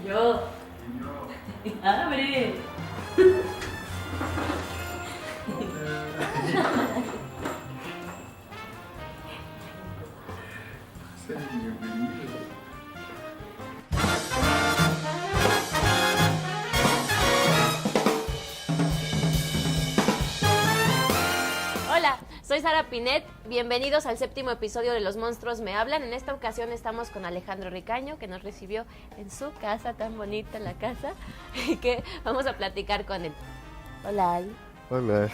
Yo. Abre. Hola, soy Sara Pinet. Bienvenidos al 7º episodio de Los Monstruos Me Hablan. En esta ocasión estamos con Alejandro Ricaño, que nos recibió en su casa, tan bonita la casa, y que vamos a platicar con él. Hola, Ali. Hola.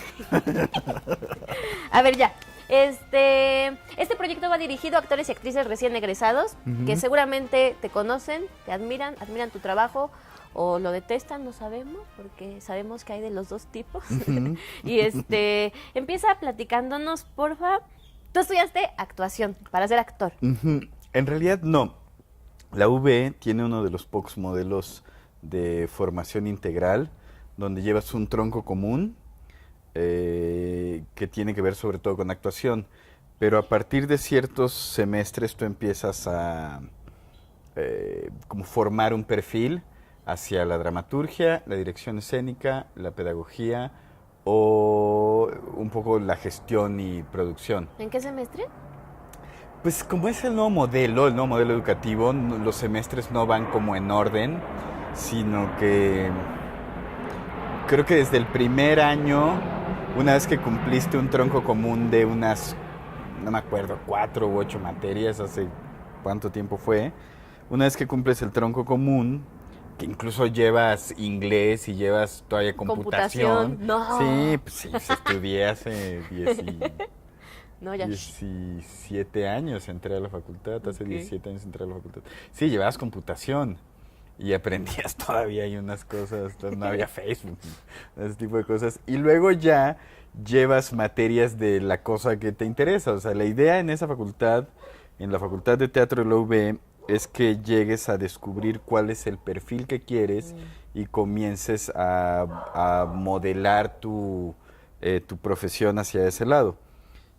A ver, ya. Este proyecto va dirigido a actores y actrices recién egresados, que seguramente te conocen, te admiran tu trabajo, o lo detestan, no sabemos, porque sabemos que hay de los dos tipos. Y empieza platicándonos, porfa. Tú estudiaste actuación para ser actor. En realidad no. La UV tiene uno de los pocos modelos de formación integral, donde llevas un tronco común, que tiene que ver sobre todo con actuación, pero a partir de ciertos semestres tú empiezas a como formar un perfil hacia la dramaturgia, la dirección escénica, la pedagogía o un poco la gestión y producción. ¿En qué semestre? Pues como es el nuevo modelo educativo, los semestres no van como en orden, sino que creo que desde el primer año, una vez que cumpliste un tronco común de unas, no me acuerdo, 4 u 8 materias, hace cuánto tiempo fue, una vez que cumples el tronco común, que incluso llevas inglés y llevas todavía computación. No. Sí, pues sí, estudié hace 17 años, entré a la facultad, hace 17 años entré a la facultad. Sí, llevabas computación. Y aprendías todavía hay unas cosas, no había Facebook, ese tipo de cosas. Y luego ya llevas materias de la cosa que te interesa. O sea, la idea en esa facultad, en la Facultad de Teatro de la UV, es que llegues a descubrir cuál es el perfil que quieres y comiences a modelar tu profesión hacia ese lado.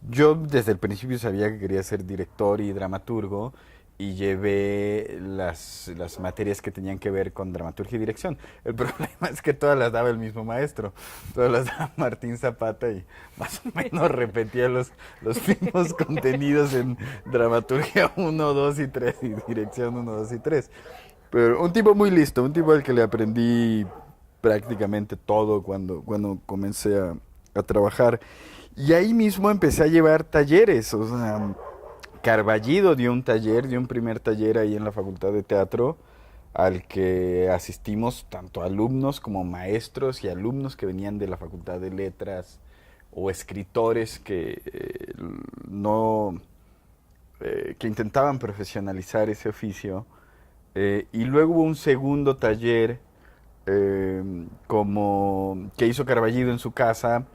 Yo desde el principio sabía que quería ser director y dramaturgo, y llevé las materias que tenían que ver con dramaturgia y dirección. El problema es que todas las daba el mismo maestro, todas las daba Martín Zapata y más o menos repetía los mismos contenidos en dramaturgia 1, 2 y 3 y dirección 1, 2 y 3. Pero un tipo muy listo, un tipo al que le aprendí prácticamente todo cuando comencé a trabajar. Y ahí mismo empecé a llevar talleres, o sea, Carballido dio un primer taller ahí en la Facultad de Teatro, al que asistimos tanto alumnos como maestros y alumnos que venían de la Facultad de Letras o escritores que que intentaban profesionalizar ese oficio. Y luego hubo un segundo taller como que hizo Carballido en su casa,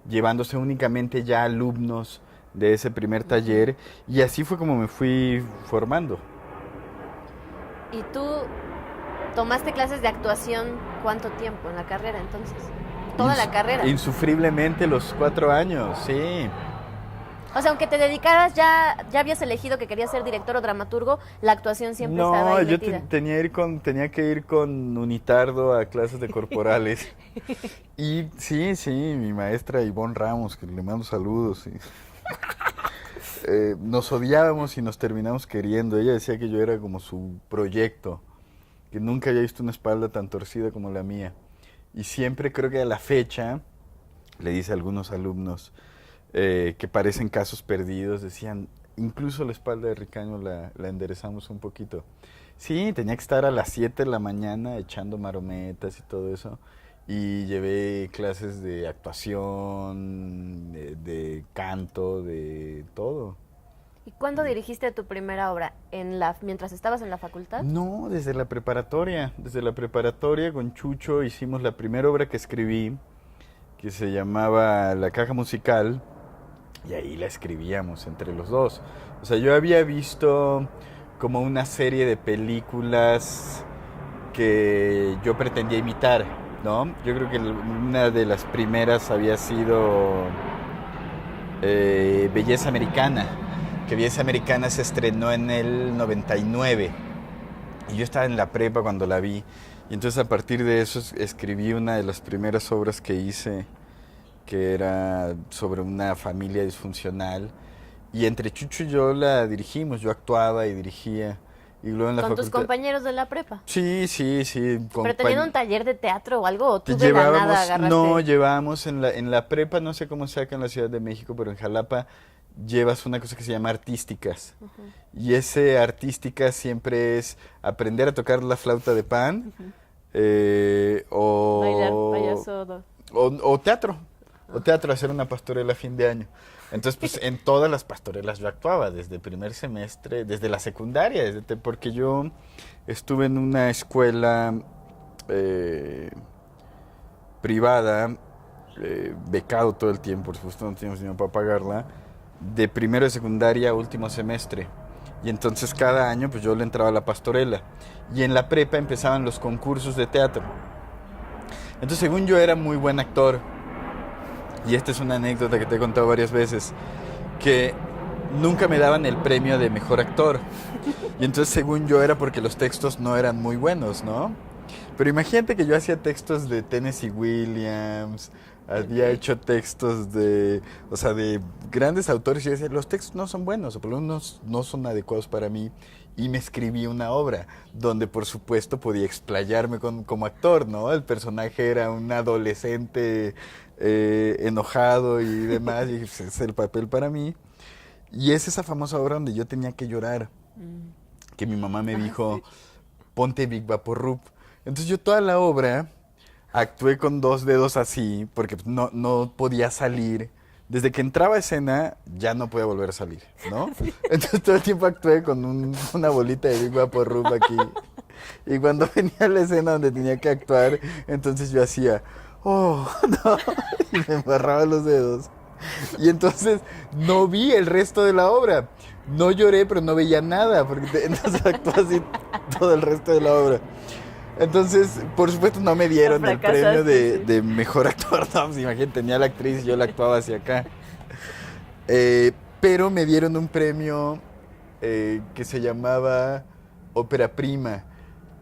llevándose únicamente ya alumnos de ese primer taller, y así fue como me fui formando. ¿Y tú tomaste clases de actuación cuánto tiempo en la carrera entonces? ¿Toda la carrera? Insufriblemente los 4 años, sí. O sea, aunque te dedicaras, ya habías elegido que querías ser director o dramaturgo, la actuación siempre estaba ahí metida. No, yo tenía que ir con Unitardo a clases de corporales. Y sí, mi maestra Ivonne Ramos, que le mando saludos, nos odiábamos y nos terminamos queriendo. Ella decía que yo era como su proyecto, que nunca había visto una espalda tan torcida como la mía. Y siempre creo que a la fecha, le dice a algunos alumnos que parecen casos perdidos, decían, incluso la espalda de Ricaño la enderezamos un poquito. Sí, tenía que estar a las 7 de la mañana echando marometas y todo eso. Y llevé clases de actuación, de canto, de todo. ¿Y cuándo dirigiste tu primera obra? ¿Mientras estabas en la facultad? No, desde la preparatoria. Desde la preparatoria con Chucho hicimos la primera obra que escribí, que se llamaba La Caja Musical, y ahí la escribíamos entre los dos. O sea, yo había visto como una serie de películas que yo pretendía imitar, ¿no? Yo creo que una de las primeras había sido Belleza Americana, que Belleza Americana se estrenó en el 99. Y yo estaba en la prepa cuando la vi. Y entonces a partir de eso escribí una de las primeras obras que hice, que era sobre una familia disfuncional. Y entre Chucho y yo la dirigimos, yo actuaba y dirigía. Y luego en la ¿Con tus facultad... compañeros de la prepa? Sí, sí, sí. ¿Pero tenían un taller de teatro o algo? ¿O tú de la nada agarraste? No, llevábamos en la prepa, no sé cómo sea acá en la Ciudad de México, pero en Jalapa llevas una cosa que se llama artísticas. Y ese artísticas siempre es aprender a tocar la flauta de pan Bailar o, payaso. o teatro. O teatro, hacer una pastorela a fin de año. Entonces, pues en todas las pastorelas yo actuaba, desde primer semestre, desde la secundaria, porque yo estuve en una escuela privada, becado todo el tiempo, por supuesto no teníamos dinero para pagarla, de primero de secundaria a último semestre. Y entonces cada año pues yo le entraba a la pastorela. Y en la prepa empezaban los concursos de teatro. Entonces según yo era muy buen actor. Y esta es una anécdota que te he contado varias veces, que nunca me daban el premio de mejor actor. Y entonces según yo era porque los textos no eran muy buenos, ¿no? Pero imagínate que yo hacía textos de Tennessee Williams, había hecho textos de grandes autores y yo decía, los textos no son buenos, o por lo menos no son adecuados para mí. Y me escribí una obra donde por supuesto podía explayarme como actor, ¿no? El personaje era un adolescente enojado y demás, y ese es el papel para mí. Y es esa famosa obra donde yo tenía que llorar, que mi mamá me dijo, ponte Big Vaporub. Entonces yo toda la obra actué con 2 dedos así, porque no podía salir. Desde que entraba a escena, ya no podía volver a salir, ¿no? Entonces todo el tiempo actué con una bolita de Big Vaporub aquí. Y cuando venía la escena donde tenía que actuar, entonces yo hacía, oh, no, y me embarraba los dedos. Y entonces no vi el resto de la obra. No lloré, pero no veía nada, porque entonces actué así todo el resto de la obra. Entonces, por supuesto, no me dieron el premio de mejor actor. No, pues, imagínate, tenía la actriz y yo la actuaba hacia acá. Pero me dieron un premio que se llamaba Ópera Prima,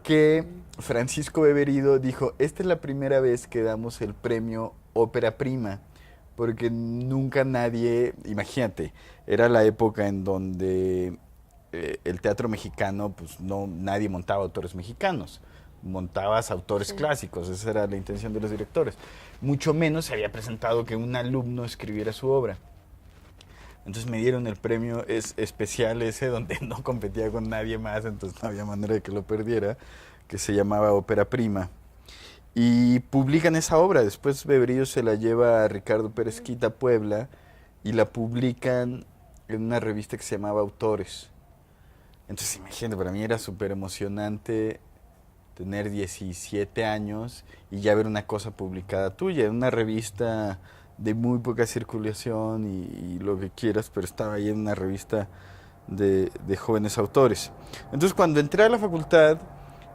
que Francisco Beberido dijo, esta es la primera vez que damos el premio Ópera Prima, porque nunca nadie, imagínate, era la época en donde el teatro mexicano, pues nadie montaba autores mexicanos, montabas autores clásicos, esa era la intención de los directores. Mucho menos se había presentado que un alumno escribiera su obra. Entonces me dieron el premio especial ese donde no competía con nadie más, entonces no había manera de que lo perdiera, que se llamaba Ópera Prima. Y publican esa obra, después Beberido se la lleva a Ricardo Pérez Quita a Puebla y la publican en una revista que se llamaba Autores. Entonces imagínate, para mí era súper emocionante tener 17 años y ya ver una cosa publicada tuya, en una revista de muy poca circulación y lo que quieras, pero estaba ahí en una revista de jóvenes autores. Entonces cuando entré a la facultad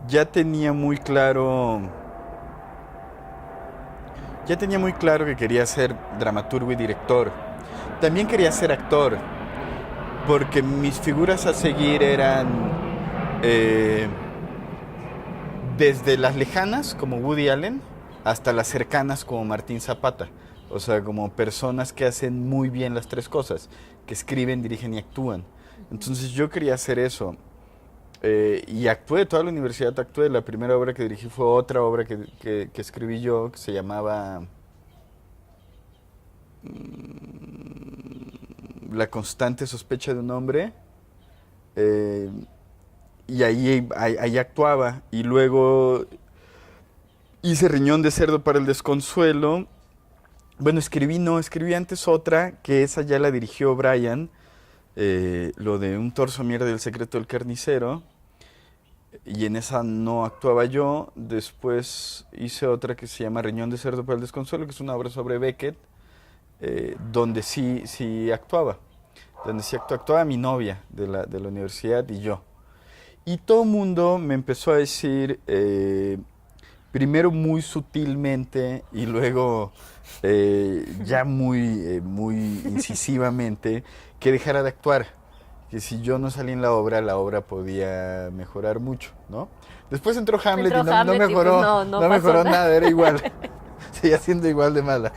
ya tenía muy claro que quería ser dramaturgo y director. También quería ser actor, porque mis figuras a seguir eran desde las lejanas, como Woody Allen, hasta las cercanas, como Martín Zapata. O sea, como personas que hacen muy bien las 3 cosas, que escriben, dirigen y actúan. Entonces yo quería hacer eso. Y actué, toda la universidad actué. La primera obra que dirigí fue otra obra que escribí yo, que se llamaba La constante sospecha de un hombre. Y ahí actuaba. Y luego hice Riñón de cerdo para el desconsuelo. Bueno, escribí antes otra, que esa ya la dirigió Brian, lo de Un torso mierda del secreto del carnicero, y en esa no actuaba yo. Después hice otra que se llama Riñón de cerdo para el desconsuelo, que es una obra sobre Beckett, donde sí actuaba, actuaba mi novia de la universidad y yo. Y todo el mundo me empezó a decir, primero muy sutilmente y luego ya muy incisivamente, que dejara de actuar. que si yo no salía en la obra podía mejorar mucho, ¿no? Después entró Hamlet y no mejoró, pues no mejoró nada, era igual. Seguía siendo igual de mala.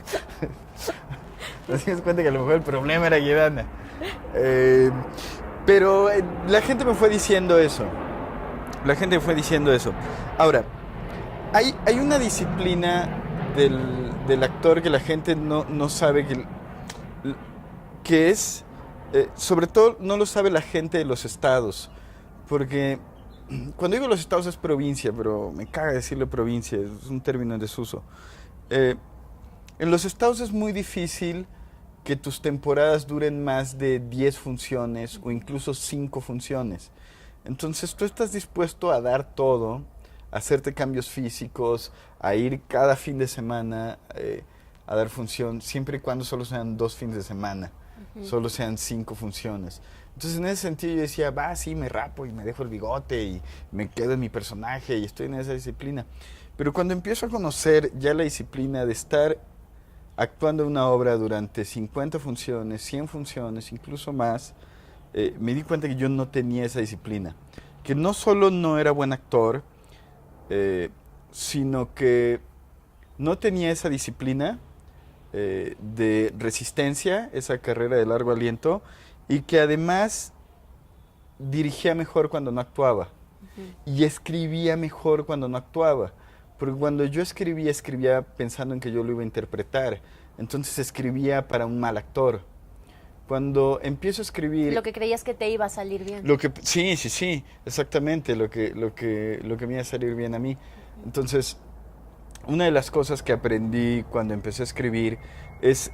Nos dimos cuenta que a lo mejor el problema era Guedana. Pero la gente me fue diciendo eso. Ahora, hay una disciplina del actor que la gente no sabe que es, sobre todo no lo sabe la gente de los estados, porque cuando digo los estados es provincia, pero me caga decirle provincia, es un término en desuso. En los estados es muy difícil que tus temporadas duren más de 10 funciones o incluso 5 funciones. Entonces tú estás dispuesto a dar todo, a hacerte cambios físicos, a ir cada fin de semana a dar función, siempre y cuando solo sean 2 fines de semana, solo sean 5 funciones. Entonces en ese sentido yo decía, sí, me rapo y me dejo el bigote y me quedo en mi personaje y estoy en esa disciplina. Pero cuando empiezo a conocer ya la disciplina de estar actuando una obra durante 50 funciones, 100 funciones, incluso más, me di cuenta que yo no tenía esa disciplina. Que no solo no era buen actor, sino que no tenía esa disciplina de resistencia, esa carrera de largo aliento, y que además dirigía mejor cuando no actuaba. Y escribía mejor cuando no actuaba. Porque cuando yo escribía pensando en que yo lo iba a interpretar. Entonces escribía para un mal actor. Cuando empiezo a escribir... Lo que creías que te iba a salir bien. Sí, exactamente, lo que me iba a salir bien a mí. Entonces, una de las cosas que aprendí cuando empecé a escribir es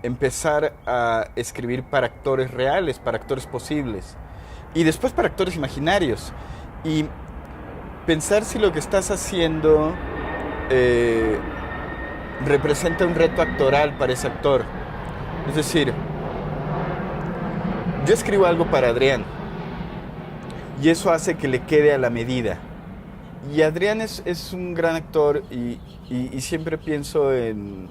empezar a escribir para actores reales, para actores posibles. Y después para actores imaginarios. Y pensar si lo que estás haciendo representa un reto actoral para ese actor. Es decir, yo escribo algo para Adrián y eso hace que le quede a la medida. Y Adrián es un gran actor y siempre pienso en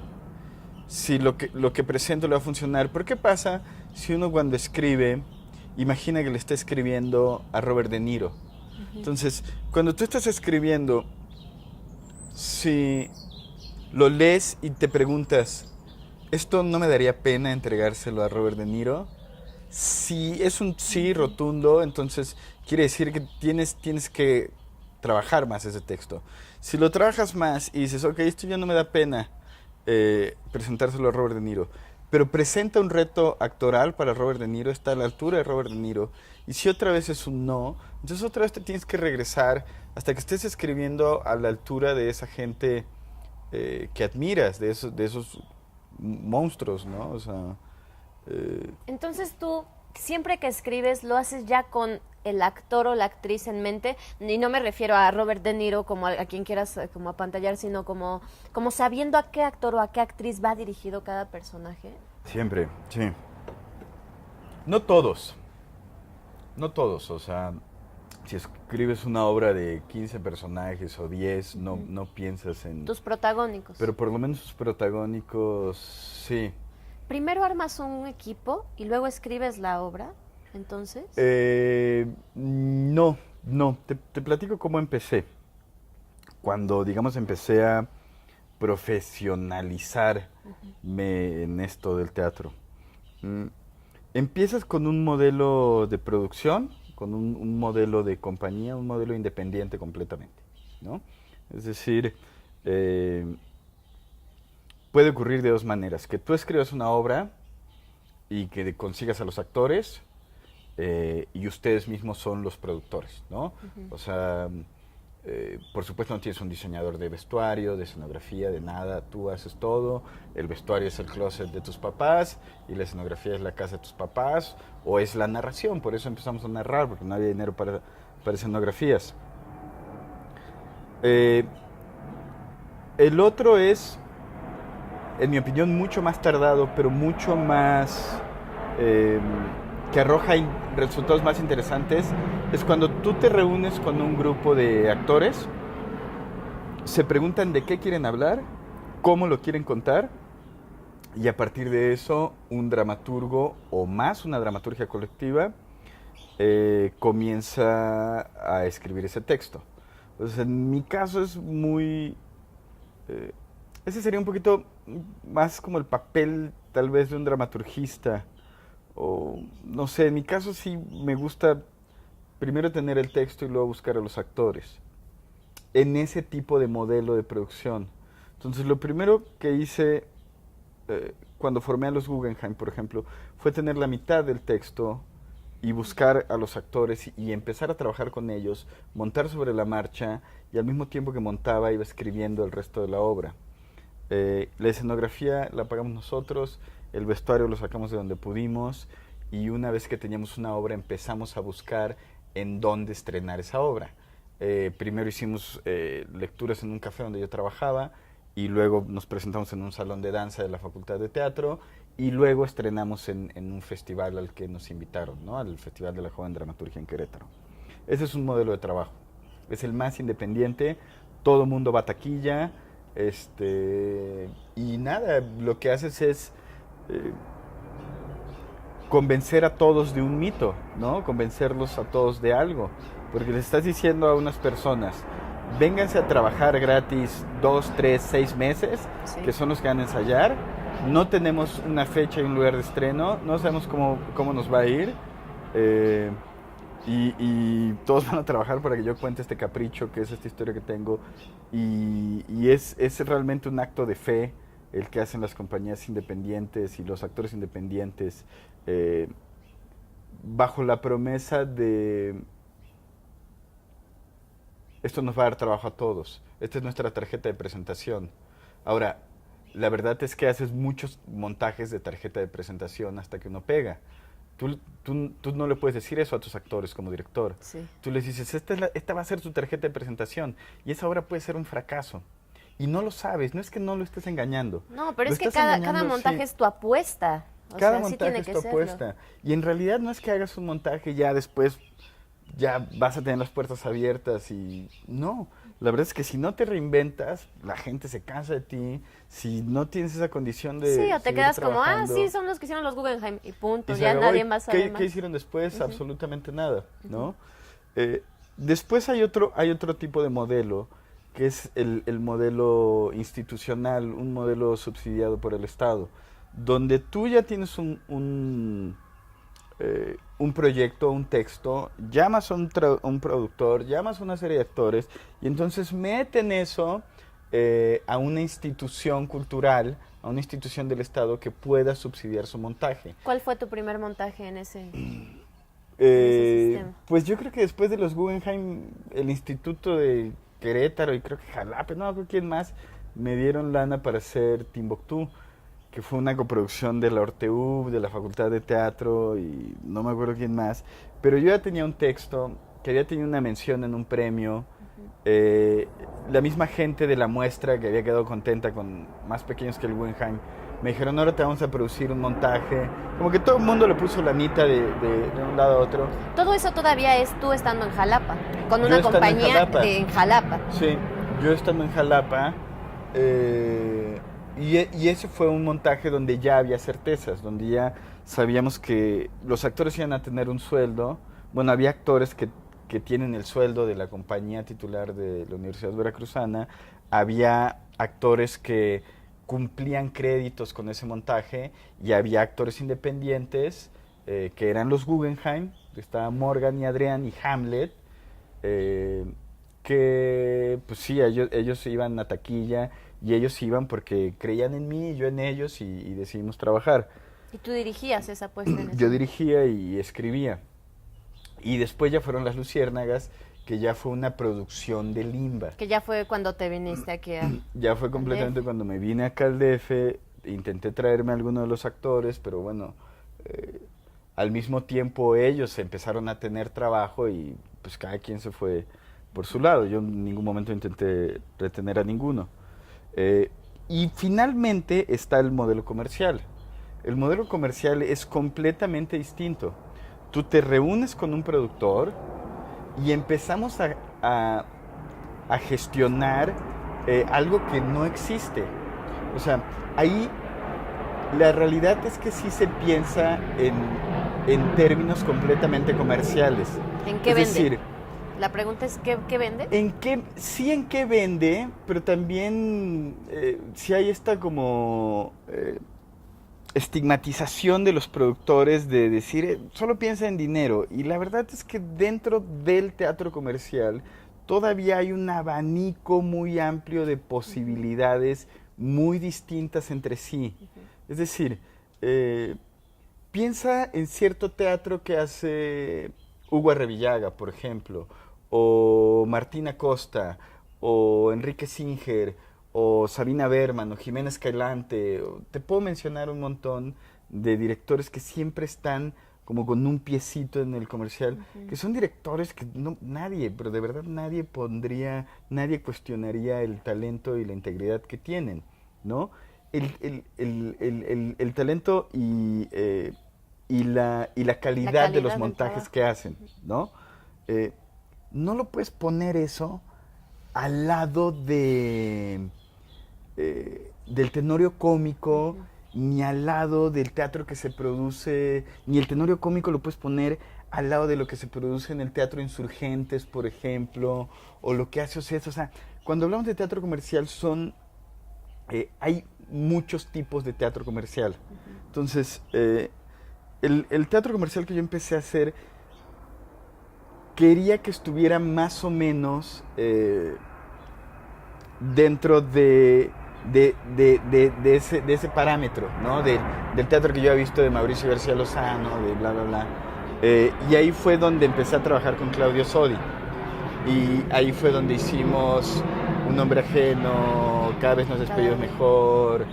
si lo que presento le va a funcionar. ¿Pero qué pasa si uno cuando escribe imagina que le está escribiendo a Robert De Niro? Entonces, cuando tú estás escribiendo, si lo lees y te preguntas, ¿esto no me daría pena entregárselo a Robert De Niro? Si es un sí rotundo, entonces quiere decir que tienes que trabajar más ese texto. Si lo trabajas más y dices, ok, esto ya no me da pena presentárselo a Robert De Niro, pero presenta un reto actoral para Robert De Niro, está a la altura de Robert De Niro, y si otra vez es un no, entonces otra vez te tienes que regresar hasta que estés escribiendo a la altura de esa gente que admiras, de esos monstruos, ¿no? O sea, Entonces tú, siempre que escribes, lo haces ya con el actor o la actriz en mente, y no me refiero a Robert De Niro como a quien quieras como apantallar, sino como sabiendo a qué actor o a qué actriz va dirigido cada personaje. Siempre, sí. No todos, o sea, si escribes una obra de 15 personajes o 10, no piensas en... Tus protagónicos. Pero por lo menos tus protagónicos, sí. ¿Primero armas un equipo y luego escribes la obra, entonces? No. Te platico cómo empecé. Cuando, digamos, empecé a profesionalizarme en esto del teatro. Empiezas con un modelo de producción, con un modelo de compañía, un modelo independiente completamente, ¿no? Es decir, puede ocurrir de dos maneras, que tú escribas una obra y que consigas a los actores y ustedes mismos son los productores, ¿no? O sea, por supuesto no tienes un diseñador de vestuario, de escenografía, de nada, tú haces todo, el vestuario es el closet de tus papás y la escenografía es la casa de tus papás, o es la narración, por eso empezamos a narrar, porque no había dinero para escenografías. El otro es, en mi opinión, mucho más tardado, pero mucho más, que arroja resultados más interesantes, es cuando tú te reúnes con un grupo de actores, se preguntan de qué quieren hablar, cómo lo quieren contar, Y a partir de eso, un dramaturgo o más una dramaturgia colectiva comienza a escribir ese texto. Entonces, en mi caso es muy... ese sería un poquito más como el papel tal vez de un dramaturgista. O no sé, en mi caso sí me gusta primero tener el texto y luego buscar a los actores. En ese tipo de modelo de producción. Entonces, lo primero que hice cuando formé a los Guggenheim, por ejemplo, fue tener la mitad del texto y buscar a los actores y empezar a trabajar con ellos, montar sobre la marcha y al mismo tiempo que montaba iba escribiendo el resto de la obra. La escenografía la pagamos nosotros, el vestuario lo sacamos de donde pudimos y una vez que teníamos una obra empezamos a buscar en dónde estrenar esa obra. Primero hicimos lecturas en un café donde yo trabajaba y luego nos presentamos en un salón de danza de la Facultad de Teatro y luego estrenamos en un festival al que nos invitaron, ¿no? Al Festival de la Joven Dramaturgia en Querétaro. Ese es un modelo de trabajo. Es el más independiente, todo mundo va a taquilla, y nada, lo que haces es convencer a todos de un mito, ¿no? Convencerlos a todos de algo, porque les estás diciendo a unas personas, vénganse a trabajar gratis 2, 3, 6 meses, sí, que son los que van a ensayar. No tenemos una fecha y un lugar de estreno, no sabemos cómo nos va a ir. Y todos van a trabajar para que yo cuente este capricho, que es esta historia que tengo. Y es realmente un acto de fe el que hacen las compañías independientes y los actores independientes, bajo la promesa de... Esto nos va a dar trabajo a todos. Esta es nuestra tarjeta de presentación. Ahora, la verdad es que haces muchos montajes de tarjeta de presentación hasta que uno pega. Tú no le puedes decir eso a tus actores como director. Sí. Tú les dices, esta va a ser tu tarjeta de presentación y esa obra puede ser un fracaso. Y no lo sabes, no es que no lo estés engañando. No, pero es que cada montaje es tu apuesta. Cada montaje es tu apuesta. Y en realidad no es que hagas un montaje y ya después ya vas a tener las puertas abiertas y no. La verdad es que si no te reinventas, la gente se cansa de ti. Si no tienes esa condición de... Sí, o te quedas como, sí, son los que hicieron los Guggenheim y punto, ya nadie más sabe más. ¿Qué hicieron después? Absolutamente nada, ¿no? Después hay otro tipo de modelo, que es el modelo institucional, un modelo subsidiado por el Estado, donde tú ya tienes un proyecto, un texto, llamas a un productor, llamas a una serie de actores y entonces meten eso a una institución cultural, a una institución del Estado que pueda subsidiar su montaje. ¿Cuál fue tu primer montaje en ese sistema? Pues yo creo que después de los Guggenheim, el Instituto de Querétaro y creo que Jalapa, no creo quién más, me dieron lana para hacer Timbuktu, que fue una coproducción de la Orteu, de la Facultad de Teatro y no me acuerdo quién más, pero yo ya tenía un texto, que había tenido una mención en un premio, la misma gente de la muestra que había quedado contenta con más pequeños que el Guggenheim, me dijeron, ahora te vamos a producir un montaje, como que todo el mundo le puso la anita de un lado a otro. Todo eso todavía es tú estando en Jalapa, con una compañía en Jalapa. Sí, yo estando en Jalapa, y ese fue un montaje donde ya había certezas, donde ya sabíamos que los actores iban a tener un sueldo. Bueno, había actores que tienen el sueldo de la compañía titular de la Universidad Veracruzana, había actores que cumplían créditos con ese montaje y había actores independientes que eran los Guggenheim, estaba Morgan y Adrián y Hamlet, que pues sí, ellos iban a taquilla y ellos iban porque creían en mí y yo en ellos y decidimos trabajar. ¿Y tú dirigías esa puesta en Yo dirigía y escribía. Y después ya fueron Las Luciérnagas, que ya fue una producción de Limba. Que ya fue cuando te viniste aquí a... Ya fue completamente cuando me vine acá al DF, intenté traerme a alguno de los actores, pero bueno, al mismo tiempo ellos empezaron a tener trabajo y pues cada quien se fue por su lado. Yo en ningún momento intenté retener a ninguno. Y finalmente está el modelo comercial. El modelo comercial es completamente distinto. Tú te reúnes con un productor y empezamos a gestionar algo que no existe. O sea, ahí la realidad es que sí se piensa en términos completamente comerciales. ¿En qué es vende? Decir, la pregunta es, ¿qué vende? Sí en qué vende, pero también sí hay esta como estigmatización de los productores de decir, solo piensa en dinero. Y la verdad es que dentro del teatro comercial todavía hay un abanico muy amplio de posibilidades muy distintas entre sí. Es decir, piensa en cierto teatro que hace Hugo Arrevillaga, por ejemplo, o Martina Costa, o Enrique Singer, o Sabina Berman, o Jimena Escalante. Te puedo mencionar un montón de directores que siempre están como con un piecito en el comercial, que son directores que nadie, pero de verdad nadie cuestionaría el talento y la integridad que tienen, ¿no? El talento y la calidad de los montajes que hacen, ¿no? No lo puedes poner eso al lado del tenorio cómico, ni al lado del teatro que se produce, ni el tenorio cómico lo puedes poner al lado de lo que se produce en el Teatro Insurgentes, por ejemplo, o lo que hace Ocesa. O sea, cuando hablamos de teatro comercial hay muchos tipos de teatro comercial. Entonces, el teatro comercial que yo empecé a hacer quería que estuviera más o menos dentro de ese parámetro, ¿no? Del teatro que yo había visto de Mauricio García Lozano, de bla, bla, bla. Y ahí fue donde empecé a trabajar con Claudio Sodi. Y ahí fue donde hicimos Un hombre ajeno, Cada vez nos despedimos mejor,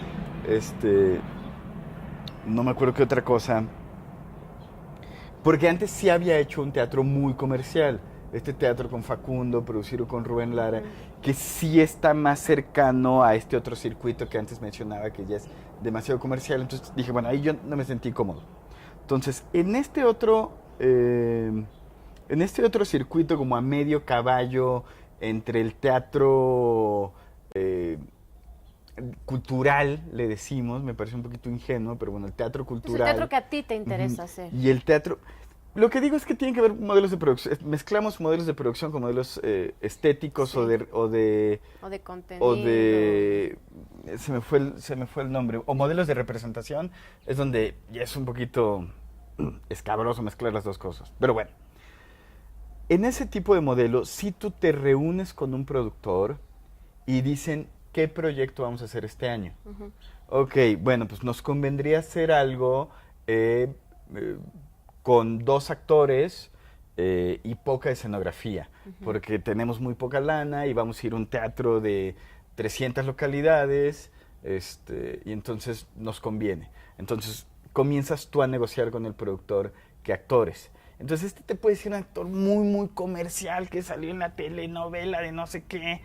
no me acuerdo qué otra cosa. Porque antes sí había hecho un teatro muy comercial. Este teatro con Facundo, producido con Rubén Lara, que sí está más cercano a este otro circuito que antes mencionaba, que ya es demasiado comercial. Entonces dije, bueno, ahí yo no me sentí cómodo. Entonces, en este otro circuito como a medio caballo entre el teatro cultural, le decimos, me parece un poquito ingenuo, pero bueno, el teatro cultural. Es el teatro que a ti te interesa hacer. Y el teatro... Lo que digo es que tienen que ver modelos de producción, mezclamos modelos de producción con modelos estéticos, sí. o de contenido. Se me fue el nombre. O modelos de representación, es donde ya es un poquito escabroso mezclar las dos cosas. Pero bueno, en ese tipo de modelo, si tú te reúnes con un productor y dicen, ¿qué proyecto vamos a hacer este año? Ok, bueno, pues nos convendría hacer algo con 2 actores y poca escenografía, porque tenemos muy poca lana y vamos a ir a un teatro de 300 localidades, y entonces nos conviene. Entonces comienzas tú a negociar con el productor qué actores. Entonces te puede decir un actor muy, muy comercial que salió en la telenovela de no sé qué,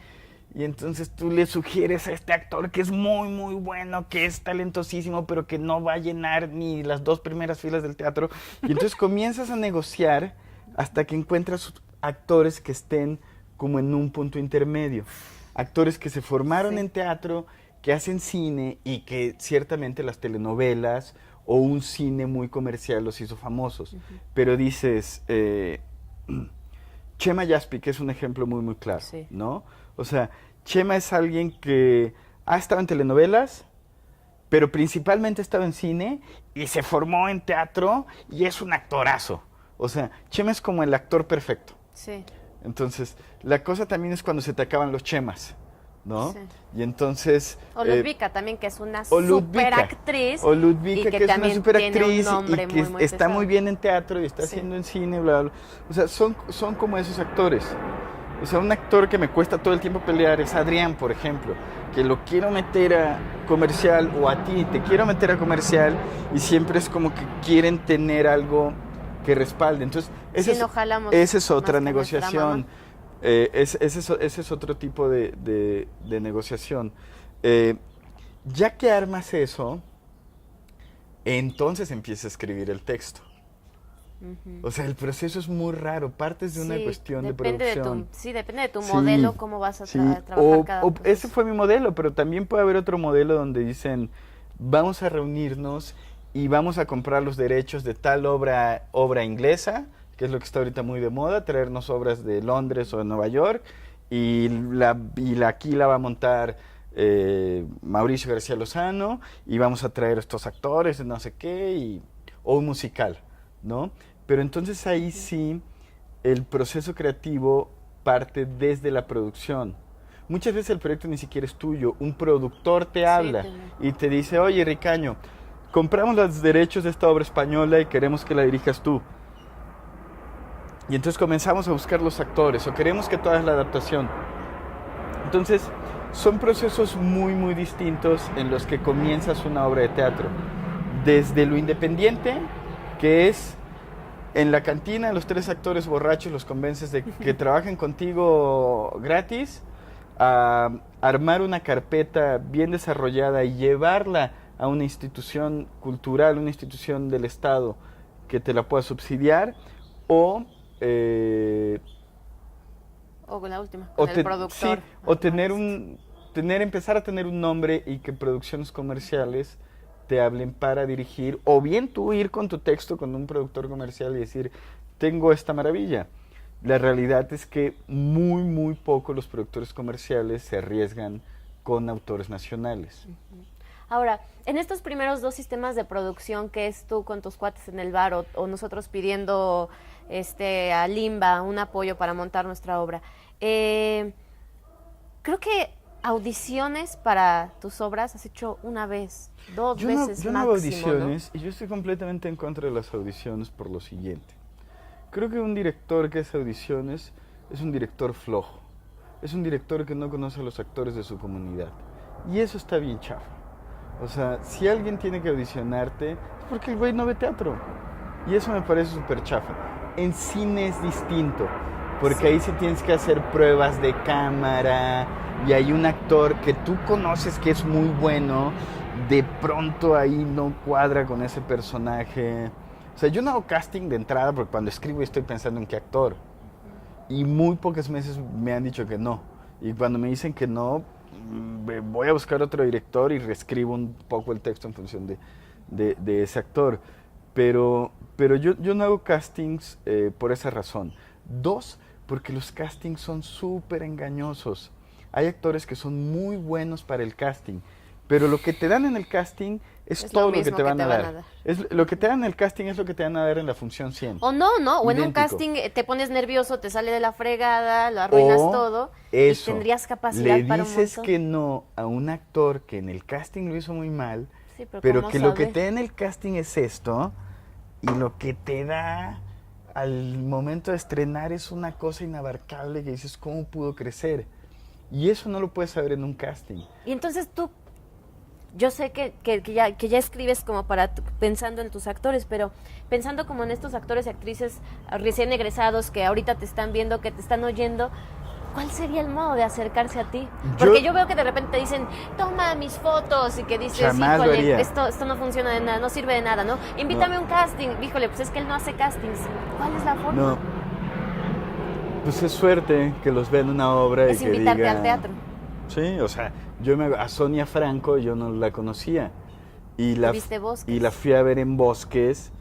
y entonces tú le sugieres a este actor que es muy, muy bueno, que es talentosísimo, pero que no va a llenar ni las 2 primeras filas del teatro. Y entonces comienzas a negociar hasta que encuentras actores que estén como en un punto intermedio. Actores que se formaron en teatro, que hacen cine y que ciertamente las telenovelas o un cine muy comercial los hizo famosos. Pero dices... Chema Yaspi, que es un ejemplo muy, muy claro, ¿no? O sea, Chema es alguien que ha estado en telenovelas, pero principalmente ha estado en cine y se formó en teatro y es un actorazo. O sea, Chema es como el actor perfecto. Sí. Entonces, la cosa también es cuando se te acaban los Chemas, ¿no? Sí. Y entonces... O Ludvika también, que es una superactriz. O Ludvika, que es una superactriz y que está muy bien en teatro y está haciendo en cine, bla, bla. O sea, son como esos actores. O sea, un actor que me cuesta todo el tiempo pelear es Adrián, por ejemplo, que lo quiero meter a comercial, o a ti te quiero meter a comercial, y siempre es como que quieren tener algo que respalde. Entonces, esa es otra negociación. Ese es otro tipo de negociación. Ya que armas eso, entonces empiezas a escribir el texto. O sea, el proceso es muy raro, partes de una cuestión de producción. Depende de tu modelo, cómo vas a trabajar cada cosa. Ese fue mi modelo, pero también puede haber otro modelo donde dicen, vamos a reunirnos y vamos a comprar los derechos de tal obra inglesa, que es lo que está ahorita muy de moda, traernos obras de Londres o de Nueva York, aquí la va a montar Mauricio García Lozano, y vamos a traer estos actores de no sé qué, o un musical, ¿no? Pero entonces ahí sí el proceso creativo parte desde la producción. Muchas veces el proyecto ni siquiera es tuyo, un productor te habla y te dice, oye Ricaño, compramos los derechos de esta obra española y queremos que la dirijas tú. Y entonces comenzamos a buscar los actores, o queremos que tú hagas la adaptación. Entonces, son procesos muy, muy distintos en los que comienzas una obra de teatro. Desde lo independiente, que es en la cantina, los 3 actores borrachos los convences de que trabajen contigo gratis, a armar una carpeta bien desarrollada y llevarla a una institución cultural, una institución del Estado que te la pueda subsidiar, o con la última, con el productor. Sí, o empezar a tener un nombre y que producciones comerciales te hablen para dirigir, o bien tú ir con tu texto con un productor comercial y decir, tengo esta maravilla. La realidad es que muy, muy poco los productores comerciales se arriesgan con autores nacionales. Ahora, en estos primeros 2 sistemas de producción, que es tú con tus cuates en el bar o nosotros pidiendo a Limba un apoyo para montar nuestra obra, creo que audiciones para tus obras has hecho una vez, 2 veces máximo. Yo no hago audiciones, ¿no? Y yo estoy completamente en contra de las audiciones por lo siguiente. Creo que un director que hace audiciones es un director flojo, es un director que no conoce a los actores de su comunidad, y eso está bien chafa. O sea, si alguien tiene que audicionarte, es porque el güey no ve teatro. Y eso me parece súper chafa. En cine es distinto, porque ahí sí tienes que hacer pruebas de cámara, y hay un actor que tú conoces que es muy bueno, de pronto ahí no cuadra con ese personaje. O sea, yo no hago casting de entrada, porque cuando escribo estoy pensando en qué actor. Y muy pocas veces me han dicho que no. Y cuando me dicen que no, voy a buscar otro director y reescribo un poco el texto en función de ese actor. Pero yo no hago castings por esa razón. 2, porque los castings son súper engañosos. Hay actores que son muy buenos para el casting, pero lo que te dan en el casting es todo lo que te van a dar. Lo que te dan en el casting es lo que te van a dar en la función 100. O no, o en un casting te pones nervioso, te sale de la fregada, lo arruinas todo, y tendrías capacidad para un montón. Le dices que no a un actor que en el casting lo hizo muy mal, sí, pero que lo que te da en el casting es esto, y lo que te da al momento de estrenar es una cosa inabarcable que dices, ¿cómo pudo crecer? Y eso no lo puedes saber en un casting. Y entonces tú, yo sé que ya escribes como pensando en tus actores, pero pensando como en estos actores y actrices recién egresados que ahorita te están viendo, que te están oyendo, ¿cuál sería el modo de acercarse a ti? Porque yo veo que de repente te dicen, toma mis fotos, y que dices, híjole, esto no funciona de nada, no sirve de nada, ¿no? Invítame a un casting. Híjole, pues es que él no hace castings. ¿Cuál es la forma? No. Pues es suerte que los vean una obra y que digan... Es invitarte al teatro. Sí, o sea, a Sonia Franco yo no la conocía. Y la fui a ver en Bosques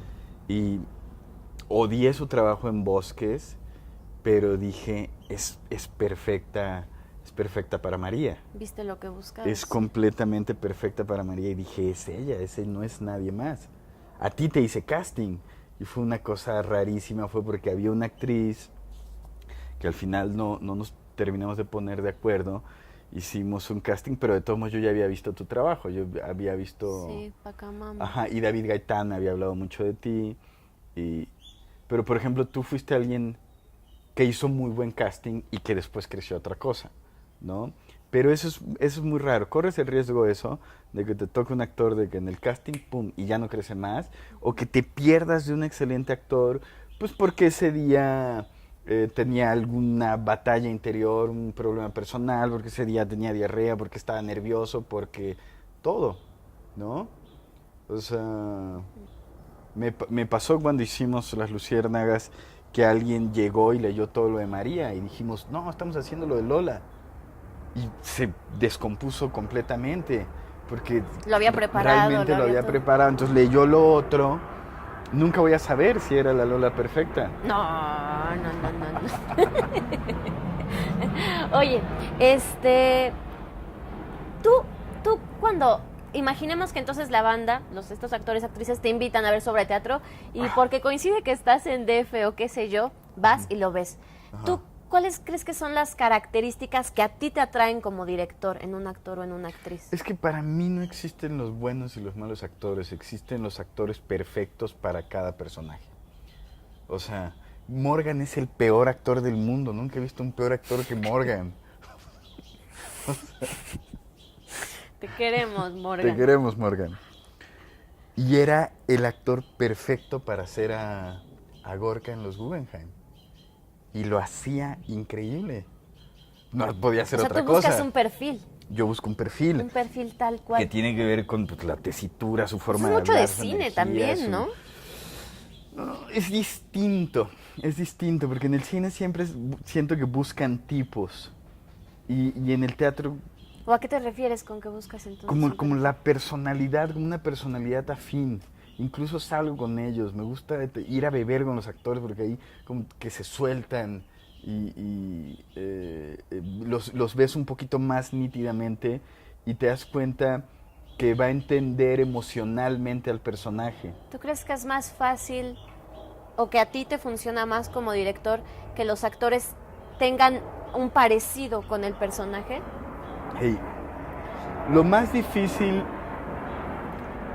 y odié su trabajo en Bosques, pero dije, es perfecta para María. ¿Viste lo que buscabas? Es completamente perfecta para María y dije, es ella, ese no es nadie más. A ti te hice casting y fue una cosa rarísima, fue porque había una actriz que al final no nos terminamos de poner de acuerdo. Hicimos un casting, pero de todos modos yo ya había visto tu trabajo, yo había visto... Sí, Pacamama. Ajá, y David Gaitán me había hablado mucho de ti, pero por ejemplo tú fuiste alguien que hizo muy buen casting y que después creció otra cosa, ¿no? Pero eso es muy raro, corres el riesgo eso, de que te toque un actor de que en el casting, pum, y ya no crece más, o que te pierdas de un excelente actor, pues porque ese día... tenía alguna batalla interior, un problema personal, porque ese día tenía diarrea, porque estaba nervioso, porque todo, ¿no? O sea, me pasó cuando hicimos Las Luciérnagas que alguien llegó y leyó todo lo de María y dijimos, no, estamos haciendo lo de Lola. Y se descompuso completamente, porque lo había preparado. Realmente lo había preparado, entonces leyó lo otro. Nunca voy a saber si era la Lola perfecta. No. Oye, tú cuando... Imaginemos que entonces la banda, estos actores, actrices te invitan a ver sobre teatro y porque coincide que estás en DF o qué sé yo, vas y lo ves. Ajá. ¿Tú cuáles crees que son las características que a ti te atraen como director en un actor o en una actriz? Es que para mí no existen los buenos y los malos actores, existen los actores perfectos para cada personaje. O sea, Morgan es el peor actor del mundo, nunca he visto un peor actor que Morgan. O sea, Te queremos, Morgan. Te queremos, Morgan. Y era el actor perfecto para hacer a Gorka en los Guggenheim. Y lo hacía increíble. No podía hacer otra cosa. O sea, tú buscas un perfil. Yo busco un perfil. Un perfil tal cual. Que tiene que ver con pues, la tesitura, su forma de hablar. Es mucho de cine también, ¿no? No, es distinto, porque en el cine siempre siento que buscan tipos. Y en el teatro... ¿O a qué te refieres con que buscas entonces? Como la personalidad, como una personalidad afín. Incluso salgo con ellos, me gusta ir a beber con los actores porque ahí como que se sueltan y los ves un poquito más nítidamente y te das cuenta que va a entender emocionalmente al personaje. ¿Tú crees que es más fácil o que a ti te funciona más como director que los actores tengan un parecido con el personaje? Hey, lo más difícil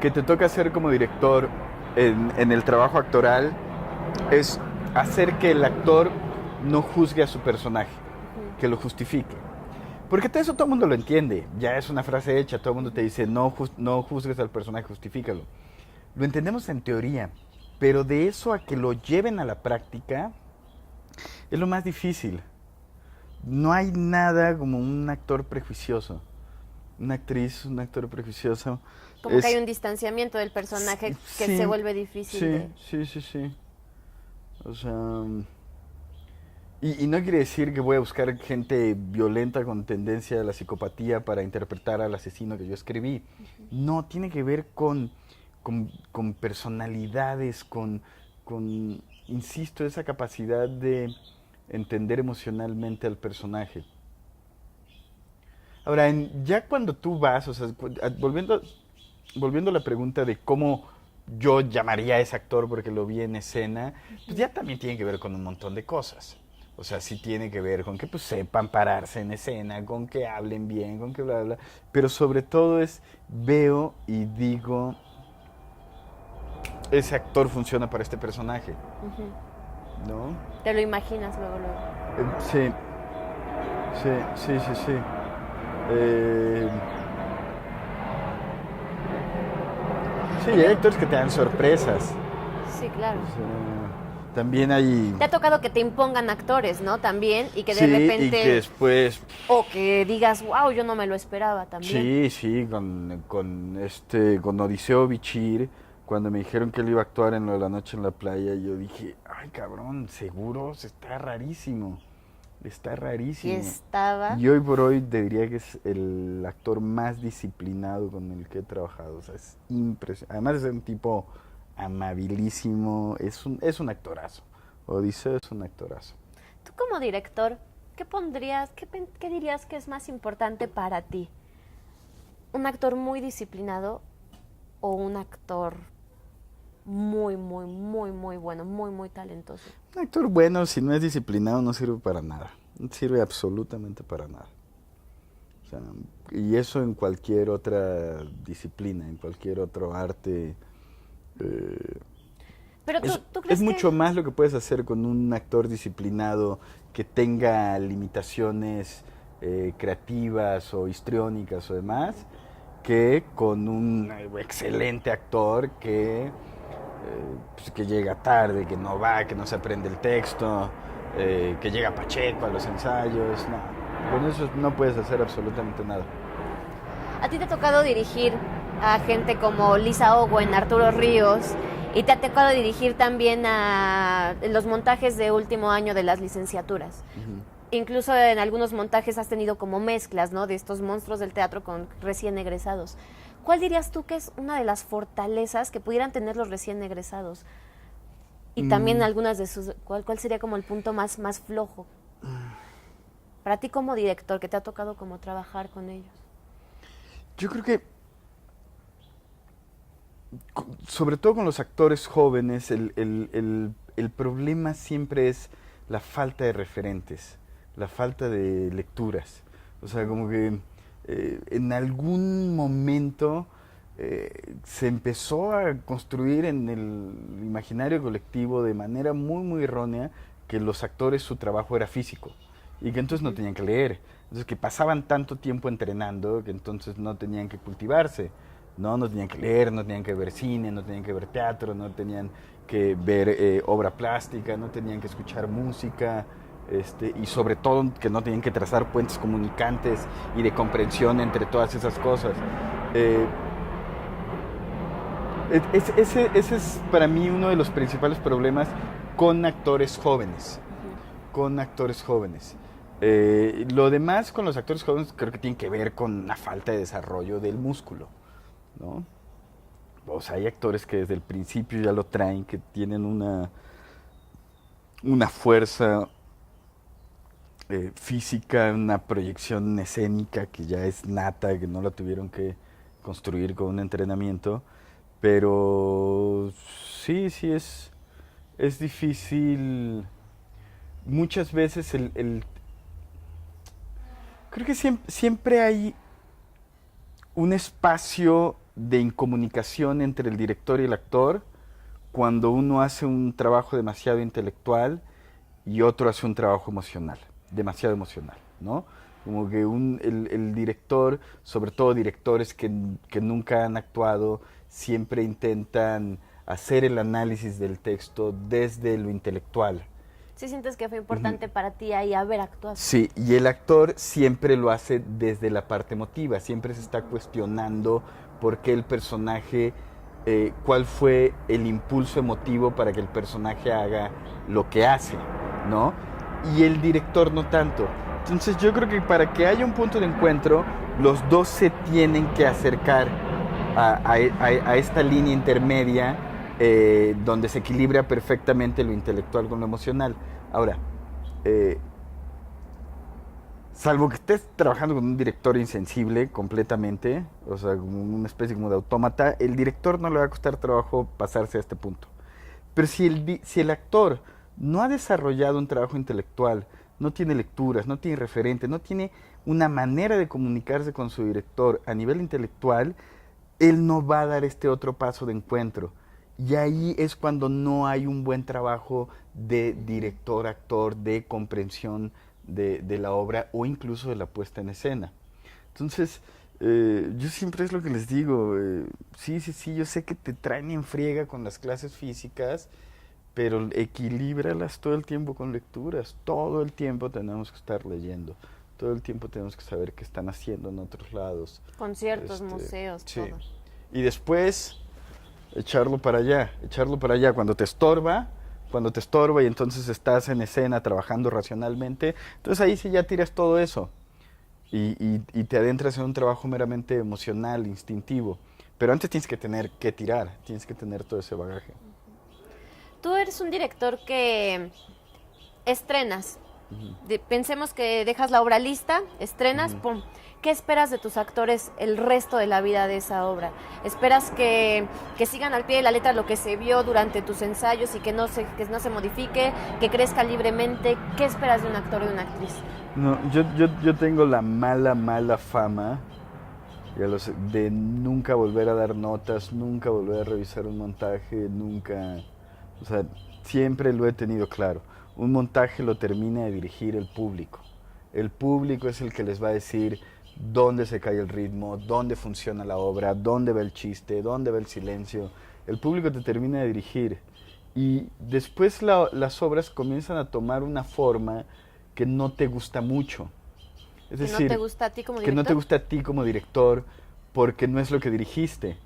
que te toca hacer como director en el trabajo actoral es hacer que el actor no juzgue a su personaje, que lo justifique. Porque eso todo el mundo lo entiende, ya es una frase hecha, todo el mundo te dice no juzgues al personaje, justifícalo. Lo entendemos en teoría, pero de eso a que lo lleven a la práctica es lo más difícil. No hay nada como un actor prejuicioso, una actriz, un actor prejuicioso. Como que hay un distanciamiento del personaje que sí, se vuelve difícil. Sí. O sea, y no quiere decir que voy a buscar gente violenta con tendencia a la psicopatía para interpretar al asesino que yo escribí. No, tiene que ver con personalidades, insisto, esa capacidad de entender emocionalmente al personaje. Ahora, ya cuando tú vas, o sea, volviendo a la pregunta de cómo yo llamaría a ese actor porque lo vi en escena, pues ya también tiene que ver con un montón de cosas. O sea, sí tiene que ver con que pues sepan pararse en escena, con que hablen bien, con que bla, bla, bla. Pero sobre todo veo y digo, ese actor funciona para este personaje. ¿No? Te lo imaginas luego. Sí. Sí, hay actores que te dan sorpresas. Sí, claro. O sea, también hay... Te ha tocado que te impongan actores, ¿no? También, y que de repente... y que después... O que digas, wow, yo no me lo esperaba también. Sí, con Odiseo Bichir, cuando me dijeron que él iba a actuar en lo de La Noche en la Playa, yo dije, ay cabrón, seguros, está rarísimo. Y estaba... Y hoy por hoy te diría que es el actor más disciplinado con el que he trabajado. O sea, es impresionante. Además es un tipo amabilísimo, es un actorazo. Odiseo es un actorazo. Tú como director, ¿qué pondrías, qué dirías que es más importante para ti? ¿Un actor muy disciplinado o un actor muy bueno, muy talentoso? Un actor bueno, si no es disciplinado, no sirve para nada. No sirve absolutamente para nada. O sea, y eso en cualquier otra disciplina, en cualquier otro arte. Pero ¿tú crees es mucho más lo que puedes hacer con un actor disciplinado que tenga limitaciones creativas o histriónicas o demás, que con un excelente actor que llega tarde, que no va, que no se aprende el texto, que llega Pacheco a los ensayos. No, con eso no puedes hacer absolutamente nada. A ti te ha tocado dirigir a gente como Lisa Owen, Arturo Ríos, y te ha tocado dirigir también a los montajes de último año de las licenciaturas. Incluso en algunos montajes has tenido como mezclas, ¿no?, de estos monstruos del teatro con recién egresados. ¿Cuál dirías tú que es una de las fortalezas que pudieran tener los recién egresados? Y también algunas de sus... ¿Cuál sería como el punto más flojo? Para ti como director, que te ha tocado como trabajar con ellos. Yo creo que, sobre todo con los actores jóvenes, el problema siempre es la falta de referentes, la falta de lecturas. O sea, como que en algún momento se empezó a construir en el imaginario colectivo de manera muy errónea que los actores su trabajo era físico y que entonces no tenían que leer. Entonces que pasaban tanto tiempo entrenando que entonces no tenían que cultivarse, no tenían que leer, no tenían que ver cine, no tenían que ver teatro, no tenían que ver obra plástica, no tenían que escuchar música, y sobre todo que no tenían que trazar puentes comunicantes y de comprensión entre todas esas cosas. Ese es para mí uno de los principales problemas con actores jóvenes. Con actores jóvenes. Lo demás con los actores jóvenes creo que tiene que ver con la falta de desarrollo del músculo, ¿no? O sea, hay actores que desde el principio ya lo traen, que tienen una fuerza física, una proyección escénica que ya es nata, que no la tuvieron que construir con un entrenamiento, pero sí es difícil. Muchas veces creo que siempre hay un espacio de incomunicación entre el director y el actor cuando uno hace un trabajo demasiado intelectual y otro hace un trabajo emocional, demasiado emocional, ¿no? Como que el director, sobre todo directores que nunca han actuado, siempre intentan hacer el análisis del texto desde lo intelectual. ¿Sí sientes que fue importante para ti ahí haber actuado? Sí, y el actor siempre lo hace desde la parte emotiva, siempre se está cuestionando por qué el personaje, cuál fue el impulso emotivo para que el personaje haga lo que hace, ¿no? Y el director no tanto. Entonces yo creo que para que haya un punto de encuentro, los dos se tienen que acercar a esta línea intermedia donde se equilibra perfectamente lo intelectual con lo emocional. Ahora, salvo que estés trabajando con un director insensible completamente, o sea, como una especie como de autómata, el director no le va a costar trabajo pasarse a este punto. Pero si el actor no ha desarrollado un trabajo intelectual, no tiene lecturas, no tiene referente, no tiene una manera de comunicarse con su director a nivel intelectual, él no va a dar este otro paso de encuentro. Y ahí es cuando no hay un buen trabajo de director, actor, de comprensión de la obra o incluso de la puesta en escena. Entonces, yo siempre es lo que les digo, sí, yo sé que te traen en friega con las clases físicas, pero equilíbralas todo el tiempo con lecturas, todo el tiempo tenemos que estar leyendo, todo el tiempo tenemos que saber qué están haciendo en otros lados. Conciertos, museos, sí. todo. Y después echarlo para allá, cuando te estorba y entonces estás en escena trabajando racionalmente, entonces ahí sí ya tiras todo eso y te adentras en un trabajo meramente emocional, instintivo, pero antes tienes que tener todo ese bagaje. Tú eres un director que estrenas. Pensemos que dejas la obra lista, estrenas, ¡pum! ¿Qué esperas de tus actores el resto de la vida de esa obra? ¿Esperas que sigan al pie de la letra lo que se vio durante tus ensayos y que no se modifique, que crezca libremente? ¿Qué esperas de un actor o de una actriz? No, yo tengo la mala fama de nunca volver a dar notas, nunca volver a revisar un montaje, nunca... O sea, siempre lo he tenido claro. Un montaje lo termina de dirigir el público. El público es el que les va a decir dónde se cae el ritmo, dónde funciona la obra, dónde va el chiste, dónde va el silencio. El público te termina de dirigir. Y después las obras comienzan a tomar una forma que no te gusta mucho. Es decir, no te gusta a ti como que director. no te gusta a ti como director porque no es lo que dirigiste,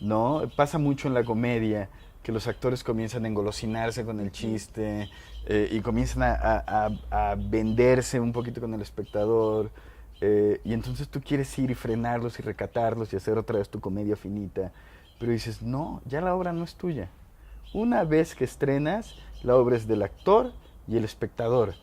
¿no? Pasa mucho en la comedia que los actores comienzan a engolosinarse con el chiste y comienzan a venderse un poquito con el espectador. y entonces tú quieres ir y frenarlos y recatarlos y hacer otra vez tu comedia finita, pero dices, no, ya la obra no es tuya. Una vez que estrenas, la obra es del actor y el espectador.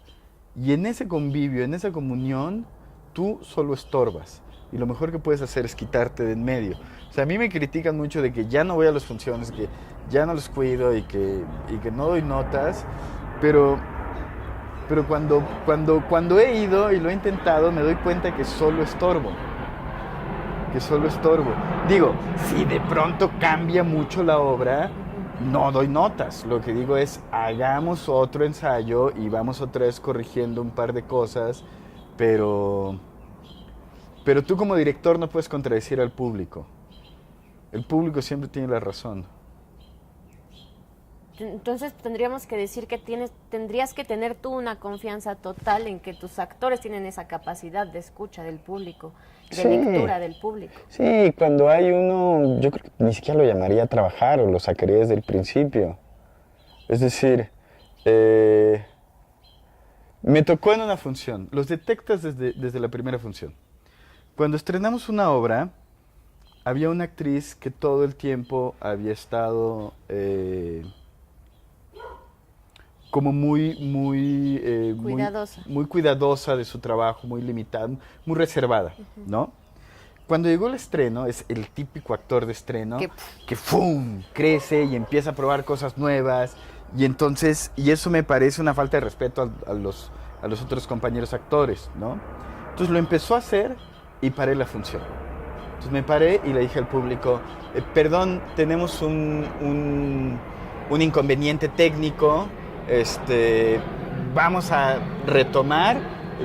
Y en ese convivio, en esa comunión, tú solo estorbas. Y lo mejor que puedes hacer es quitarte de en medio. O sea, a mí me critican mucho de que ya no voy a las funciones, que ya no los cuido y que no doy notas, pero cuando he ido y lo he intentado, me doy cuenta que solo estorbo. Que solo estorbo. Digo, si de pronto cambia mucho la obra, no doy notas. Lo que digo es, hagamos otro ensayo y vamos otra vez corrigiendo un par de cosas, pero tú como director no puedes contradecir al público. El público siempre tiene la razón. Entonces tendríamos que decir que tendrías que tener tú una confianza total en que tus actores tienen esa capacidad de escucha del público, de lectura del público. Sí, cuando hay uno, yo creo que ni siquiera lo llamaría a trabajar o lo sacaría desde el principio. Es decir, me tocó en una función, los detectas desde la primera función. Cuando estrenamos una obra, había una actriz que todo el tiempo había estado como muy cuidadosa. Muy cuidadosa de su trabajo, muy limitada, muy reservada, ¿no? Cuando llegó el estreno, es el típico actor de estreno que ¡fum! Crece y empieza a probar cosas nuevas, y entonces, y eso me parece una falta de respeto a los otros compañeros actores, ¿no? Entonces lo empezó a hacer y paré la función. Entonces me paré y le dije al público, perdón, tenemos un inconveniente técnico, vamos a retomar,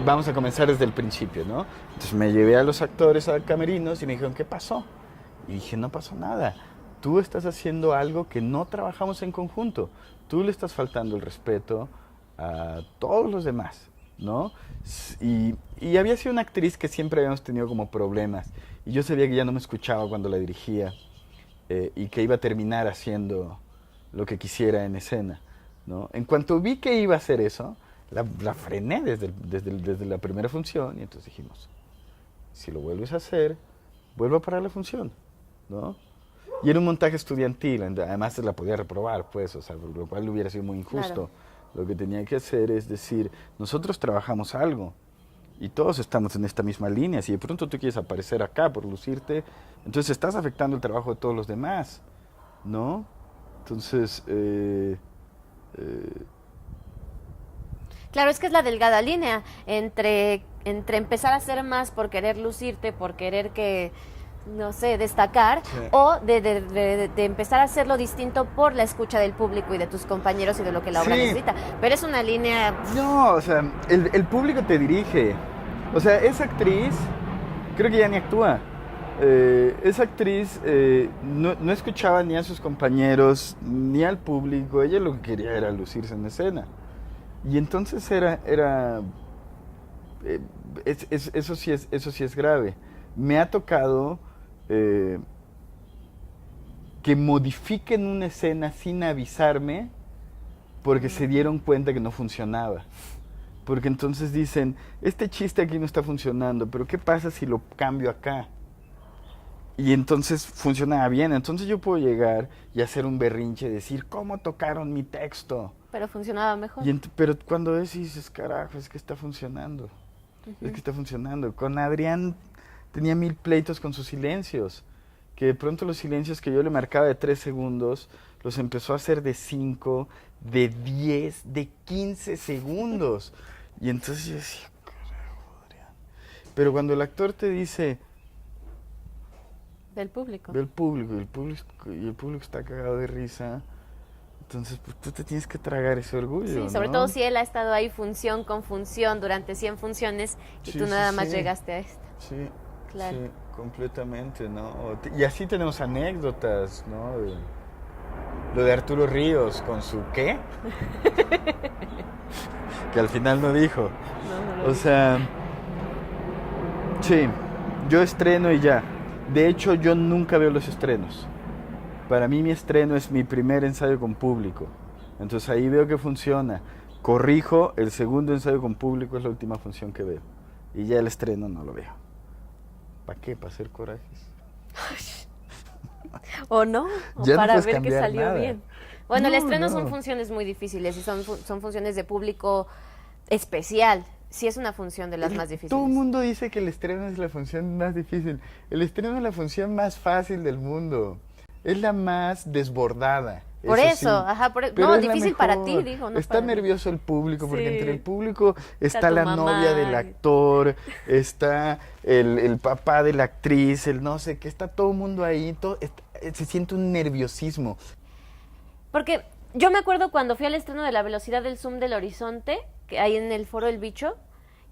vamos a comenzar desde el principio, ¿no? Entonces me llevé a los actores a camerinos y me dijeron, ¿qué pasó? Y dije, no pasó nada. Tú estás haciendo algo que no trabajamos en conjunto. Tú le estás faltando el respeto a todos los demás, ¿no? Y había sido una actriz que siempre habíamos tenido como problemas. Y yo sabía que ya no me escuchaba cuando la dirigía y que iba a terminar haciendo lo que quisiera en escena, ¿no? En cuanto vi que iba a hacer eso, la frené desde la primera función y entonces dijimos, si lo vuelves a hacer, vuelvo a parar la función, ¿no? Y era un montaje estudiantil, además se la podía reprobar, pues, o sea, lo cual hubiera sido muy injusto. Claro. Lo que tenía que hacer es decir, nosotros trabajamos algo y todos estamos en esta misma línea. Si de pronto tú quieres aparecer acá por lucirte, entonces estás afectando el trabajo de todos los demás, ¿no? Entonces, claro, es que es la delgada línea entre empezar a hacer más por querer lucirte, por querer que, no sé, destacar, sí, o de empezar a hacerlo distinto por la escucha del público y de tus compañeros y de lo que la obra necesita. Pero es una línea... No, o sea, el público te dirige. O sea, esa actriz, creo que ya ni actúa. Esa actriz no escuchaba ni a sus compañeros, ni al público. Ella lo que quería era lucirse en escena. Y entonces eso sí es grave. Me ha tocado que modifiquen una escena sin avisarme porque se dieron cuenta que no funcionaba. Porque entonces dicen, este chiste aquí no está funcionando, pero ¿qué pasa si lo cambio acá? Y entonces funcionaba bien. Entonces yo puedo llegar y hacer un berrinche, decir, ¿cómo tocaron mi texto? Pero funcionaba mejor. Pero cuando dices, carajo, es que está funcionando. Uh-huh. Es que está funcionando. Con Adrián tenía 1000 pleitos con sus silencios. Que de pronto los silencios que yo le marcaba de 3 segundos, los empezó a hacer de 5, de 10, de 15 segundos. Y entonces yo decía, carajo, Adrián. Pero cuando el actor te dice... Del público. Y el público está cagado de risa. Entonces, pues tú te tienes que tragar ese orgullo. Sí, sobre todo si él ha estado ahí función con función durante 100 funciones y tú nada más llegaste a esta. Sí, claro. Sí, completamente, ¿no? Y así tenemos anécdotas, ¿no? Lo de Arturo Ríos con su ¿qué? Que al final no dijo. No. O sea, sí, yo estreno y ya. De hecho, yo nunca veo los estrenos. Para mí mi estreno es mi primer ensayo con público. Entonces ahí veo que funciona. Corrijo, el segundo ensayo con público es la última función que veo. y ya el estreno no lo veo. ¿Para qué? ¿Para hacer corajes? ¿O no? ¿O Ya no para puedes ver que cambiar salió nada. bien? Bueno, el No, estreno no. son funciones muy difíciles y son funciones de público especial. Sí es una función de las más difíciles. Todo el mundo dice que el estreno es la función más difícil. El estreno es la función más fácil del mundo. Es la más desbordada. Por sí. eso, ajá, Pero no, es la difícil para mejor. ti, digo. No está para mí. nervioso el público, porque Sí. entre el público está tu la mamá. novia del actor, está el papá de la actriz, el no sé qué, está todo el mundo ahí, se siente un nerviosismo. Porque yo me acuerdo cuando fui al estreno de La Velocidad del Zoom del Horizonte, que hay en el Foro del Bicho,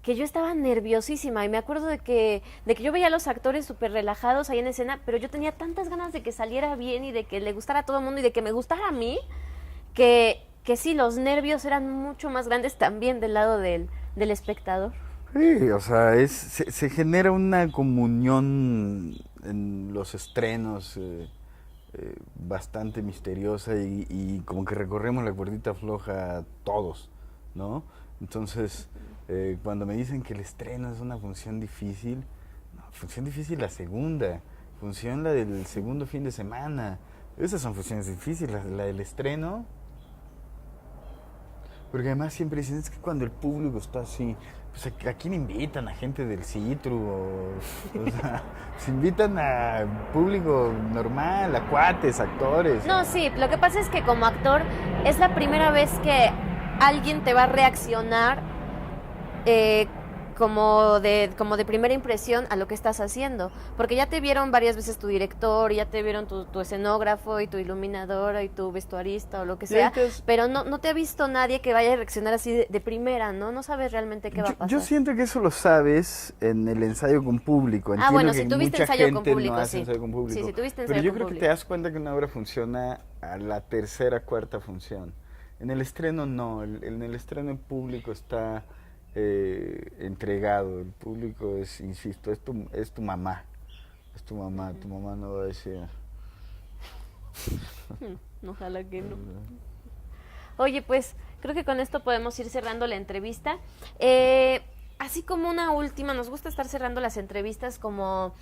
que yo estaba nerviosísima y me acuerdo de que yo veía a los actores súper relajados ahí en escena, pero yo tenía tantas ganas de que saliera bien y de que le gustara a todo el mundo y de que me gustara a mí, que sí, los nervios eran mucho más grandes también del lado del espectador. Sí, o sea, se genera una comunión en los estrenos bastante misteriosa y como que recorremos la cuerdita floja todos, ¿no? Entonces, cuando me dicen que el estreno es una función difícil, no, función difícil la segunda, función la del segundo fin de semana, esas son funciones difíciles, la del estreno. Porque además siempre dicen, es que cuando el público está así, pues ¿a quién invitan? ¿A gente del Citru? O sea, se invitan a público normal, a cuates, actores. No, sí, lo que pasa es que como actor es la primera vez que alguien te va a reaccionar como de primera impresión a lo que estás haciendo, porque ya te vieron varias veces tu director, ya te vieron tu escenógrafo y tu iluminadora y tu vestuarista o lo que sea, Entonces, pero no te ha visto nadie que vaya a reaccionar así de primera, ¿no? No sabes realmente qué va a pasar. yo siento que eso lo sabes en el ensayo con público. Entiendo bueno, que si tuviste mucha ensayo con gente público, no hace sí. ensayo con público. Sí, si tuviste pero ensayo yo con creo que público. te das cuenta que una obra funciona a la tercera, cuarta función. En el estreno no, en el estreno el público está entregado, el público es, insisto, es tu mamá, tu mamá no va a decir... Ojalá que no. Oye, pues creo que con esto podemos ir cerrando la entrevista. Así como una última, nos gusta estar cerrando las entrevistas como,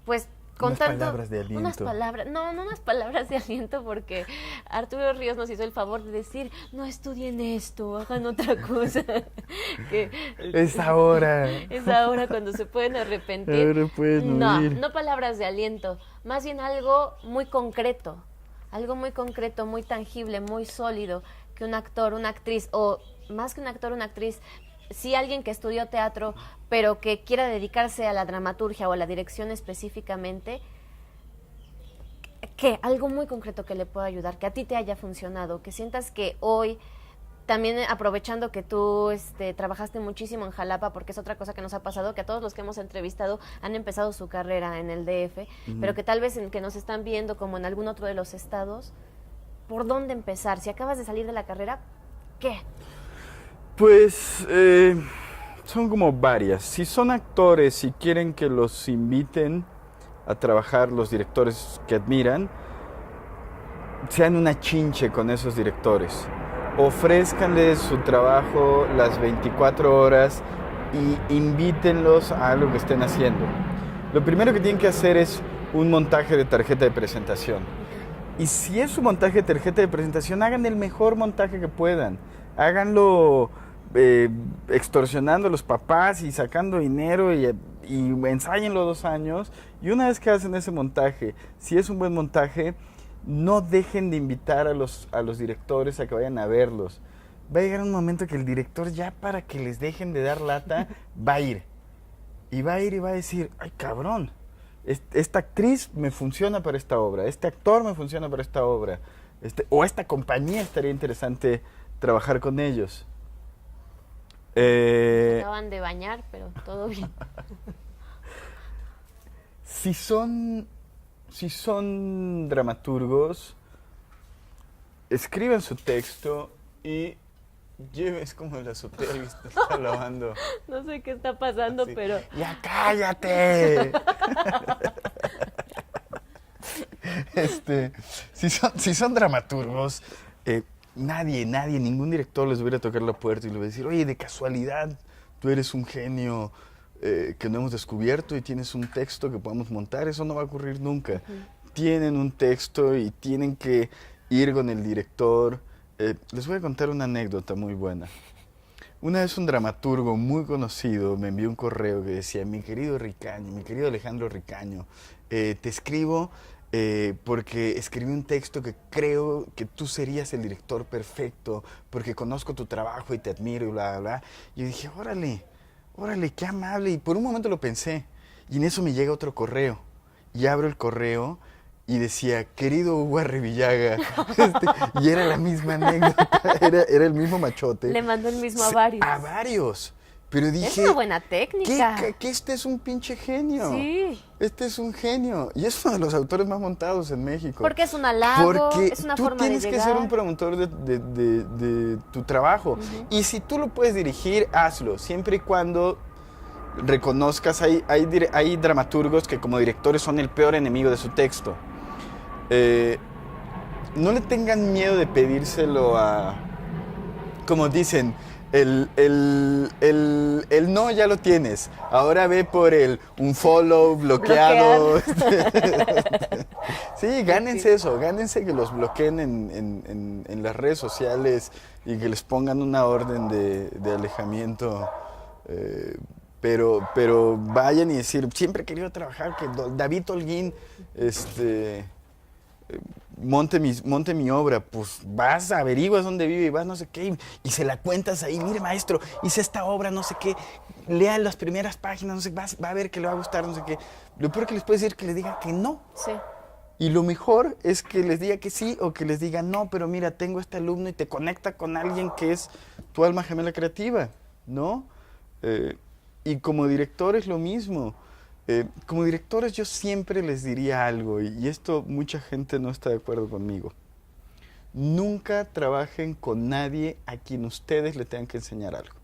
pues, contando unas palabras de aliento. unas palabras de aliento, porque Arturo Ríos nos hizo el favor de decir, no estudien esto, hagan otra cosa. Que Es ahora. es ahora cuando se pueden arrepentir. Ahora pueden huir. No palabras de aliento, más bien algo muy concreto, muy tangible, muy sólido, que un actor, una actriz, o más que un actor, una actriz, sí alguien que estudió teatro, pero que quiera dedicarse a la dramaturgia o a la dirección específicamente, que algo muy concreto que le pueda ayudar, que a ti te haya funcionado, que sientas que hoy, también aprovechando que tú trabajaste muchísimo en Jalapa, porque es otra cosa que nos ha pasado, que a todos los que hemos entrevistado han empezado su carrera en el DF, pero que tal vez en que nos están viendo como en algún otro de los estados, ¿por dónde empezar? Si acabas de salir de la carrera, ¿qué? Pues son como varias. Si son actores y quieren que los inviten a trabajar los directores que admiran, sean una chinche con esos directores. Ofrézcanles su trabajo las 24 horas y invítenlos a algo que estén haciendo. Lo primero que tienen que hacer es un montaje de tarjeta de presentación. Y si es su montaje de tarjeta de presentación, hagan el mejor montaje que puedan. Háganlo extorsionando a los papás y sacando dinero y ensállenlo 2 años. Y una vez que hacen ese montaje, si es un buen montaje, no dejen de invitar a los directores a que vayan a verlos. Va a llegar un momento que el director, ya para que les dejen de dar lata, va a ir. Y va a ir y va a decir, ay cabrón, esta actriz me funciona para esta obra, este actor me funciona para esta obra, o esta compañía estaría interesante trabajar con ellos. Se acaban de bañar, pero todo bien. Si son dramaturgos, escriban su texto y es como en la azotea, ¿viste? Está lavando. No sé qué está pasando, Así, pero... ¡ya cállate! Si son dramaturgos, ningún director les hubiera a tocar la puerta y les va a decir, oye, de casualidad, tú eres un genio que no hemos descubierto y tienes un texto que podemos montar, eso no va a ocurrir nunca. Tienen un texto y tienen que ir con el director. Les voy a contar una anécdota muy buena. Una vez un dramaturgo muy conocido me envió un correo que decía: mi querido Ricaño, mi querido Alejandro Ricaño, te escribo porque escribí un texto que creo que tú serías el director perfecto, porque conozco tu trabajo y te admiro y bla, bla, bla. Y yo dije, órale, qué amable. Y por un momento lo pensé. Y en eso me llega otro correo. Y abro el correo y decía, querido Hugo Arribillaga. Y era la misma anécdota, era el mismo machote. Le mandó el mismo a varios. A varios. Pero dije, es una buena técnica. que este es un pinche genio. Sí. Este es un genio. Y es uno de los autores más montados en México. Porque es un halago, es una forma de llegar. Tú tienes que ser un promotor de tu trabajo. Y si tú lo puedes dirigir, hazlo. Siempre y cuando reconozcas, hay dramaturgos que como directores son el peor enemigo de su texto. No le tengan miedo de pedírselo a, como dicen, el no ya lo tienes, ahora ve por un follow, bloqueado. Sí, gánense eso, gánense que los bloqueen en las redes sociales y que les pongan una orden de alejamiento. Pero vayan y decir, siempre he querido trabajar, que David Holguín monte mi obra. Pues vas, averiguas dónde vive y vas no sé qué, y se la cuentas ahí, mire maestro, hice esta obra, no sé qué, lea las primeras páginas, no sé, va a ver que le va a gustar, no sé qué. Lo peor que les puede decir es que les diga que no. Sí. Y lo mejor es que les diga que sí o que les diga no, pero mira, tengo este alumno y te conecta con alguien que es tu alma gemela creativa, ¿no? Y como director es lo mismo. Como directores yo siempre les diría algo, y esto mucha gente no está de acuerdo conmigo. Nunca trabajen con nadie a quien ustedes le tengan que enseñar algo.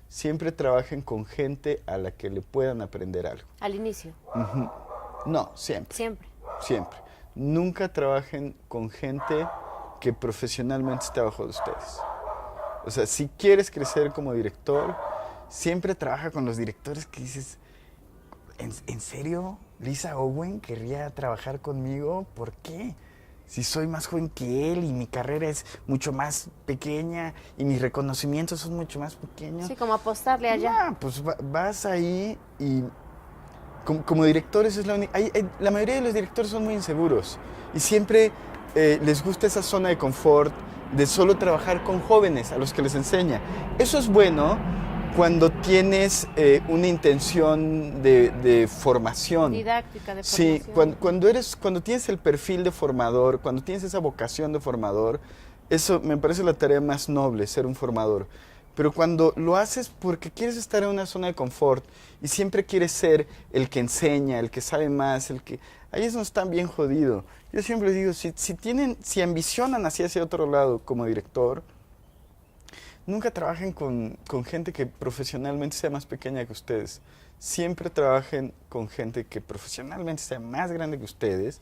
Siempre trabajen con gente a la que le puedan aprender algo. Al inicio. No, siempre. Siempre. Siempre. Nunca trabajen con gente que profesionalmente esté abajo de ustedes. O sea, si quieres crecer como director, siempre trabaja con los directores que dices, ¿en serio Lisa Owen querría trabajar conmigo? ¿Por qué? Si soy más joven que él y mi carrera es mucho más pequeña y mis reconocimientos son mucho más pequeños. Sí, como apostarle allá. No, pues vas ahí y como directores es la única... La mayoría de los directores son muy inseguros y siempre les gusta esa zona de confort de solo trabajar con jóvenes a los que les enseña. Eso es bueno cuando tienes una intención de formación. Didáctica, de sí, formación. cuando tienes el perfil de formador, cuando tienes esa vocación de formador, eso me parece la tarea más noble, ser un formador. Pero cuando lo haces porque quieres estar en una zona de confort y siempre quieres ser el que enseña, el que sabe más, ahí es donde están bien jodido. Yo siempre digo, si ambicionan hacia ese otro lado como director, nunca trabajen con gente que profesionalmente sea más pequeña que ustedes. Siempre trabajen con gente que profesionalmente sea más grande que ustedes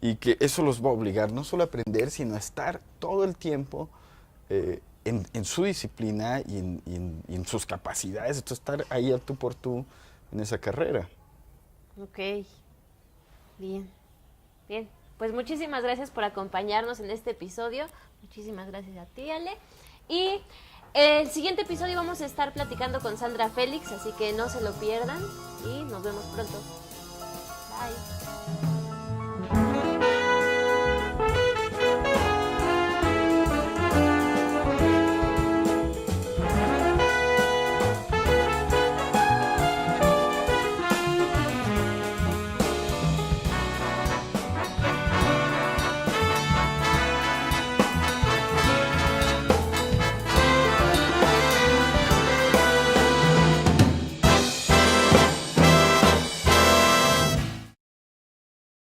y que eso los va a obligar no solo a aprender, sino a estar todo el tiempo en su disciplina y en sus capacidades. Entonces, estar ahí al tú por tú en esa carrera. Ok. Bien. Pues muchísimas gracias por acompañarnos en este episodio. Muchísimas gracias a ti, Ale. Y el siguiente episodio vamos a estar platicando con Sandra Félix, así que no se lo pierdan y nos vemos pronto.